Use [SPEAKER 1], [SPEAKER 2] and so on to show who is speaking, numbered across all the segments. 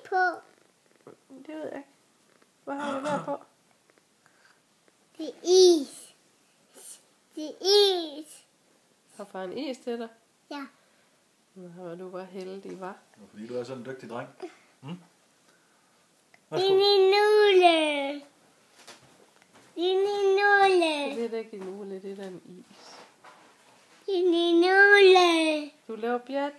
[SPEAKER 1] på?
[SPEAKER 2] Det ved jeg ikke. Hvad har vi der på?
[SPEAKER 1] Det er is. Det er is.
[SPEAKER 2] Har far en is til dig?
[SPEAKER 1] Ja.
[SPEAKER 2] Nå, hvor du var heldig, var.
[SPEAKER 3] Fordi du er sådan en dygtig dreng.
[SPEAKER 1] Det er min nulle. Det er min nulle.
[SPEAKER 2] Det er da ikke din ule, det er da en is.
[SPEAKER 1] Det er min nulle.
[SPEAKER 2] Du laver bjat.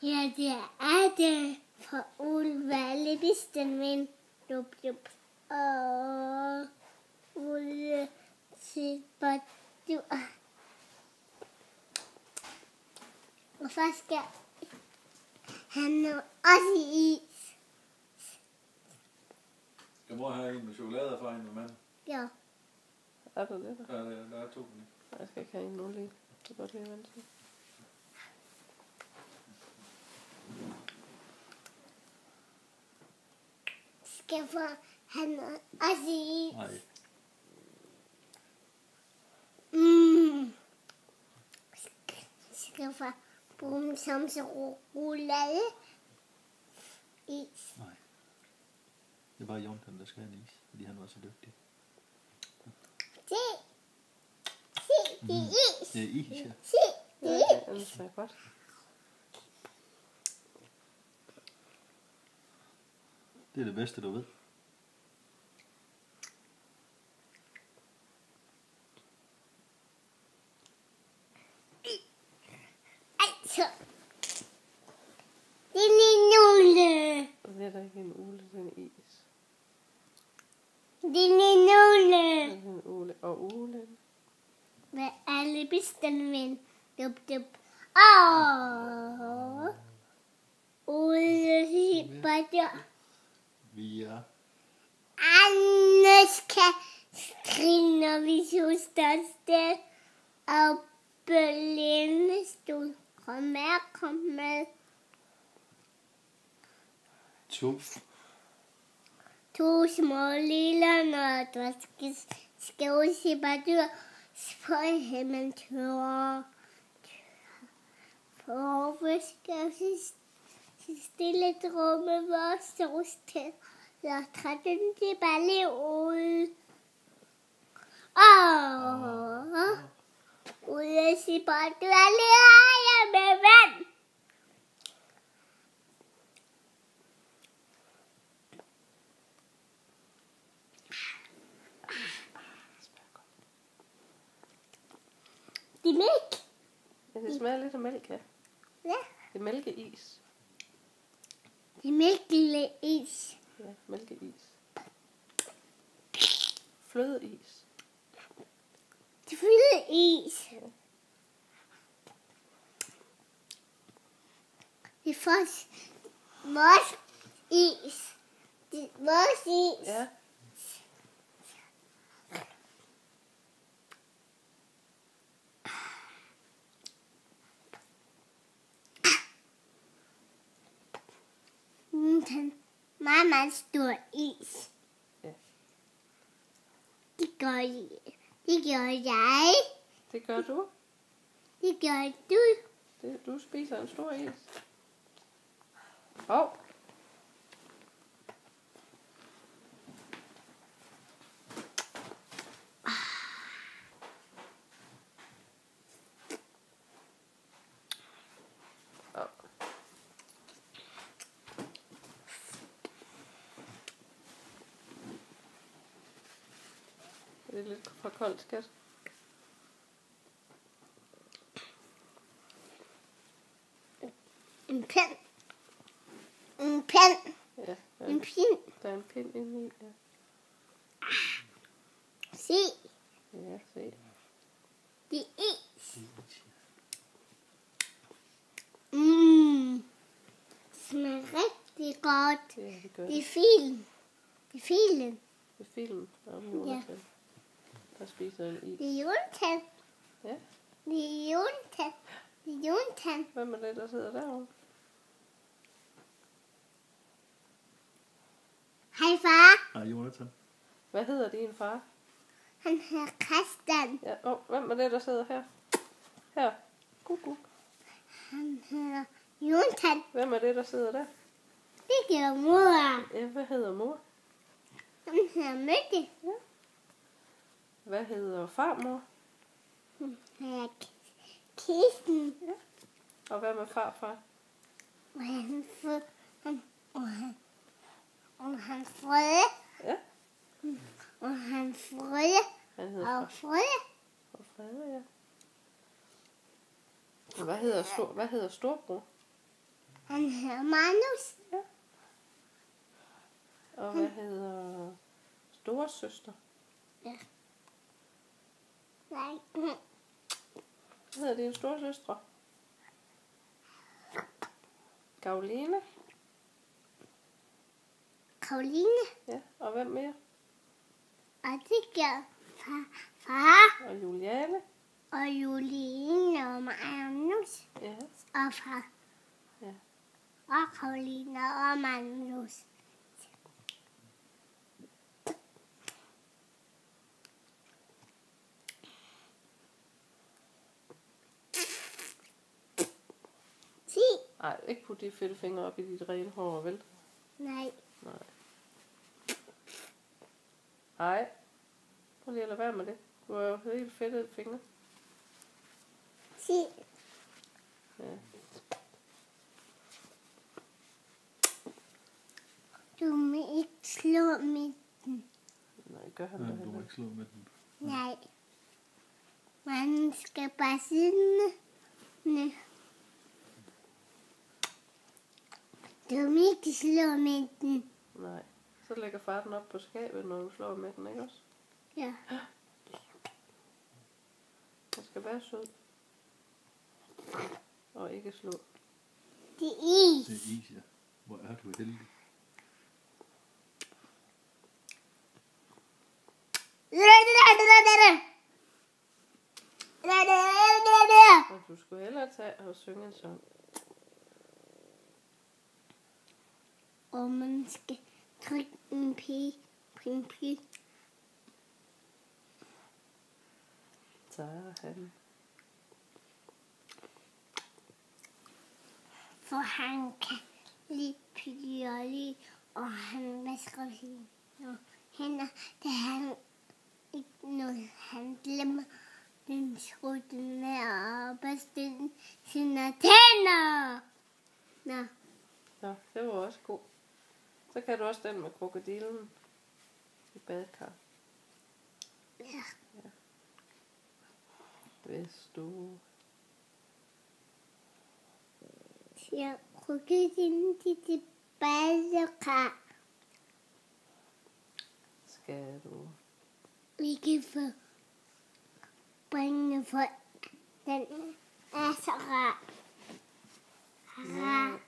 [SPEAKER 1] Ja, det er det. For Ole alle vidste min. Dup, dup. Og Ole siger du. Og så skal han også i is.
[SPEAKER 3] Skal mor have en med chokolade fra en med mand?
[SPEAKER 1] Ja.
[SPEAKER 2] Er der det der?
[SPEAKER 3] Ja, der er 2.
[SPEAKER 2] Nej, jeg skal ikke have en nu lige. Det er godt lige at vente til.
[SPEAKER 1] Skal få han også i is.
[SPEAKER 3] Nej.
[SPEAKER 1] Skal få bruge som chokolade. Is.
[SPEAKER 3] Nej. Det er bare Jonathan, der skal have en is, fordi han var så dygtig.
[SPEAKER 1] Se. Se, det er is.
[SPEAKER 3] Det er is, ja.
[SPEAKER 1] Se,
[SPEAKER 2] Ja,
[SPEAKER 1] det er
[SPEAKER 2] det er godt.
[SPEAKER 3] Det er det bedste, du ved.
[SPEAKER 1] altså. Det er min nulle.
[SPEAKER 2] Det er da ikke en ule, det er en is.
[SPEAKER 1] Det er min nulle.
[SPEAKER 2] Det er en ule. Og ulen.
[SPEAKER 1] Hvad alle bestemme min. Dup, dup. Ole hipper der.
[SPEAKER 3] Vi er...
[SPEAKER 1] Anders kan skrige, når vi synes, der sted. Og Berlin stod. Kom med.
[SPEAKER 3] 2.
[SPEAKER 1] 2 små lille nødder skal også bare dyr på himlen tør. For vi skal stille drømme vores solsted. Lad trætten til balle ud. Ude sig bare, du er lige med vand. Det er mælk.
[SPEAKER 2] Ja, det smager lidt af mælk, ja.
[SPEAKER 1] Ja,
[SPEAKER 2] Det er mælkeis.
[SPEAKER 1] det er mælkeis.
[SPEAKER 2] Ja, mælkeis. Flødeis.
[SPEAKER 1] Det fylder is.
[SPEAKER 2] Ja.
[SPEAKER 1] Det er vores is. Det er vores is.
[SPEAKER 2] Ja.
[SPEAKER 1] Den meget stor is.
[SPEAKER 2] Ja.
[SPEAKER 1] Det gør jeg.
[SPEAKER 2] Det gør du.
[SPEAKER 1] Det gør du.
[SPEAKER 2] Du spiser en stor is. Hov. Det er lidt for koldt, skat.
[SPEAKER 1] En pind. En pind.
[SPEAKER 2] Ja,
[SPEAKER 1] En pind.
[SPEAKER 2] der er en pind inde i. Ja,
[SPEAKER 1] Se,
[SPEAKER 2] ja, se.
[SPEAKER 1] det er is. Det smager rigtig godt.
[SPEAKER 2] Ja, det gør
[SPEAKER 1] Det er
[SPEAKER 2] det.
[SPEAKER 1] film. Det er film.
[SPEAKER 2] Det er film om Jonathan, der spiser en is.
[SPEAKER 1] Det er Jonathan.
[SPEAKER 2] Ja.
[SPEAKER 1] Det er Jonathan. Det er Jonathan.
[SPEAKER 2] Hvem er det, der sidder derovre?
[SPEAKER 1] Hej far.
[SPEAKER 3] Hej, Jonathan.
[SPEAKER 2] Hvad hedder din far?
[SPEAKER 1] Han hedder Christian.
[SPEAKER 2] Ja, hvem er det, der sidder her? Her. Kuk.
[SPEAKER 1] Han hedder Jonathan.
[SPEAKER 2] Hvem er det, der sidder der?
[SPEAKER 1] Det Det gør mor.
[SPEAKER 2] Ja, hvad hedder mor?
[SPEAKER 1] Hun hedder Mette.
[SPEAKER 2] Hvad hedder farmor?
[SPEAKER 1] Hun hedder Kirsten.
[SPEAKER 2] Og hvad med farfar?
[SPEAKER 1] Og han Frøde.
[SPEAKER 2] Ja,
[SPEAKER 1] Og han Frøde.
[SPEAKER 2] han hedder
[SPEAKER 1] Og Frøde.
[SPEAKER 2] Frede, ja. Og hvad hedder storbror?
[SPEAKER 1] Han hedder Magnus.
[SPEAKER 2] Og hvad hedder storesøster?
[SPEAKER 1] Nej.
[SPEAKER 2] Hvad hedder din storesøstre? Karoline?
[SPEAKER 1] Karoline.
[SPEAKER 2] Ja, og hvem mere?
[SPEAKER 1] Og det gør far
[SPEAKER 2] Og Juliane?
[SPEAKER 1] og Juline og Magnus
[SPEAKER 2] Ja,
[SPEAKER 1] og far.
[SPEAKER 2] Ja.
[SPEAKER 1] Og Karoline og Magnus.
[SPEAKER 2] nej, ikke putte de fedte fingre op i dit rene hår, vel?
[SPEAKER 1] Nej.
[SPEAKER 2] Nej. Nej. Prøv lige at lade være med det. Du har jo helt fedtede fingre.
[SPEAKER 1] 10.
[SPEAKER 2] Ja.
[SPEAKER 1] Du må ikke slå midten.
[SPEAKER 2] Nej, gør han
[SPEAKER 3] Nej,
[SPEAKER 2] det
[SPEAKER 3] du må
[SPEAKER 2] heller.
[SPEAKER 3] ikke slå med den.
[SPEAKER 1] Nej. Man skal bare sidde. Nej. Du må ikke slå midten.
[SPEAKER 2] Nej. Så lægger far den op på skabet, når du slår med den, ikke også?
[SPEAKER 1] Ja.
[SPEAKER 2] Den skal være sød. Og ikke slå.
[SPEAKER 1] Det er is.
[SPEAKER 3] Det er is, ja. Hvor er du heldig.
[SPEAKER 2] Og du skulle hellere tage og synge en sang.
[SPEAKER 1] Og man skal trykke en pige.
[SPEAKER 2] Så han.
[SPEAKER 1] For han kan lide pigge og han vasker sine hænder, da han ikke noget. Han glemmer den skrutte med at børste sine tænder. Nå.
[SPEAKER 2] Nå, det var også god. Så kan du også den med krokodillen i badekar.
[SPEAKER 1] Ja.
[SPEAKER 2] Hvis du...
[SPEAKER 1] Jeg rykker den til badekar.
[SPEAKER 2] Skal du...
[SPEAKER 1] Ikke for bringe folk. Den er så rar.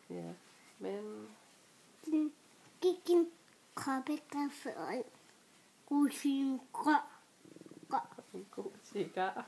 [SPEAKER 2] Ja, men...
[SPEAKER 1] Den gik en koppekaffe og en rosin grå.
[SPEAKER 2] En god cigar.